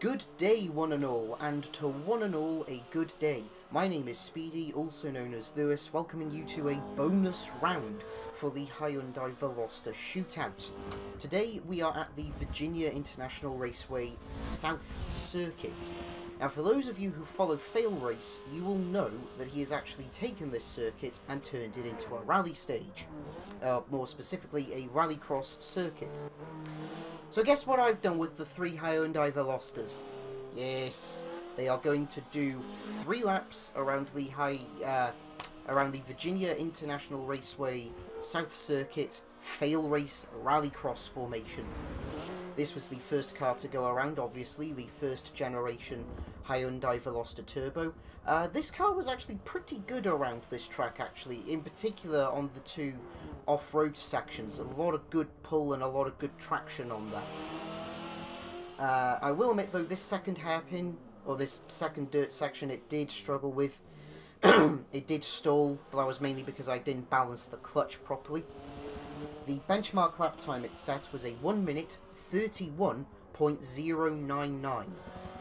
Good day, one and all, and to one and all a good day. My name is Speedy, also known as Lewis, welcoming you to a bonus round for the Hyundai Veloster Shootout. Today we are at the Virginia International Raceway South Circuit. Now for those of you who follow Fail Race, you will know that he has actually taken this circuit and turned it into a rally stage. More specifically, a rallycross circuit. So guess what I've done with the three Hyundai Velosters? Yes, they are going to do 3 laps around the Virginia International Raceway South Circuit Fail Race Rallycross formation. This was the first car to go around, obviously, the first generation Hyundai Veloster Turbo. This car was actually pretty good around this track, actually, in particular on the 2 off-road sections. A lot of good pull and a lot of good traction on that. I will admit, though, this second hairpin, or this second dirt section, it did struggle with. It did stall, but that was mainly because I didn't balance the clutch properly. The benchmark lap time it set was a 1 minute 31.099.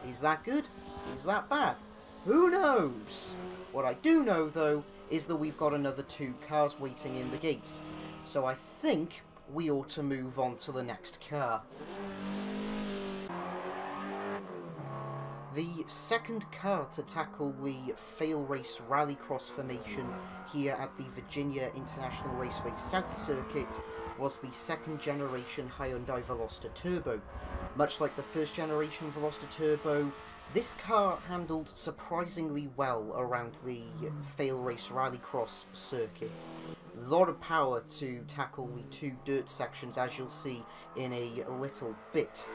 Is that good? Is that bad? Who knows? What I do know, though, is that we've got another 2 cars waiting in the gates. So I think we ought to move on to the next car. The second car to tackle the Fail Race Rallycross formation here at the Virginia International Raceway South Circuit was the second generation Hyundai Veloster Turbo. Much like the first generation Veloster Turbo, this car handled surprisingly well around the Fail Race Rallycross circuit. A lot of power to tackle the 2 dirt sections, as you'll see in a little bit.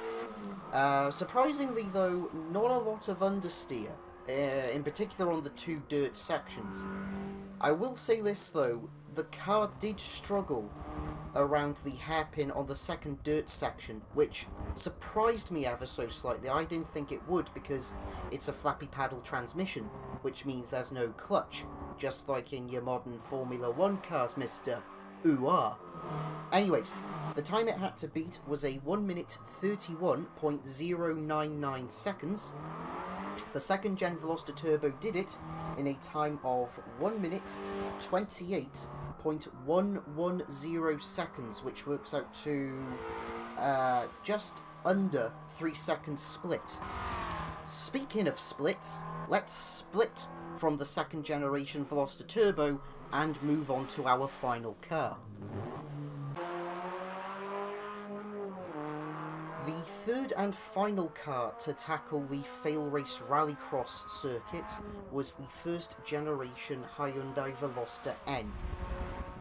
Surprisingly, though, not a lot of understeer, in particular on the 2 dirt sections. I will say this, though, the car did struggle around the hairpin on the second dirt section, which surprised me ever so slightly. I didn't think it would, because it's a flappy paddle transmission, which means there's no clutch, just like in your modern Formula 1 cars, Mr. Ooh-ah. Anyways, the time it had to beat was a 1 minute 31.099 seconds. The second gen Veloster Turbo did it in a time of 1 minute 28.110 seconds, which works out to just under 3 seconds split. Speaking of splits, let's split from the second generation Veloster Turbo and move on to our final car. The third and final car to tackle the Fail Race Rallycross circuit was the first generation Hyundai Veloster N.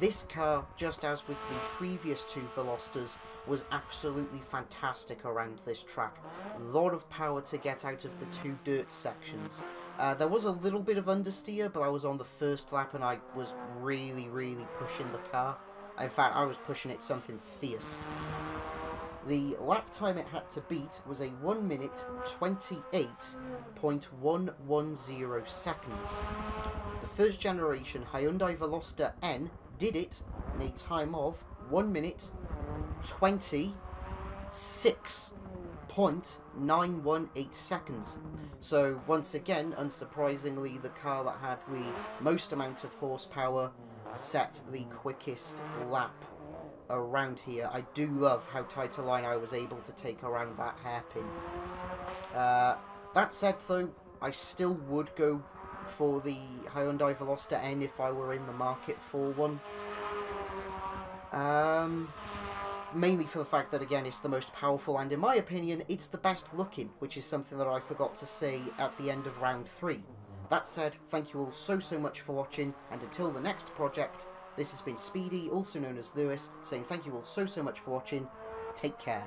This car, just as with the previous 2 Velosters, was absolutely fantastic around this track. A lot of power to get out of the 2 dirt sections. There was a little bit of understeer, but I was on the first lap and I was really pushing the car. In fact, I was pushing it something fierce. The lap time it had to beat was a 1 minute 28.110 seconds. The first generation Hyundai Veloster N did it in a time of 1 minute 26.918 seconds. So once again, unsurprisingly, the car that had the most amount of horsepower set the quickest lap around here. I do love how tight a line I was able to take around that hairpin. That said, though, I still would go for the Hyundai Veloster N if I were in the market for one. Mainly for the fact that, again, it's the most powerful, and in my opinion, it's the best looking, which is something that I forgot to say at the end of round 3. That said, thank you all so much for watching, and until the next project, this has been Speedy, also known as Lewis, saying thank you all so much for watching. Take care.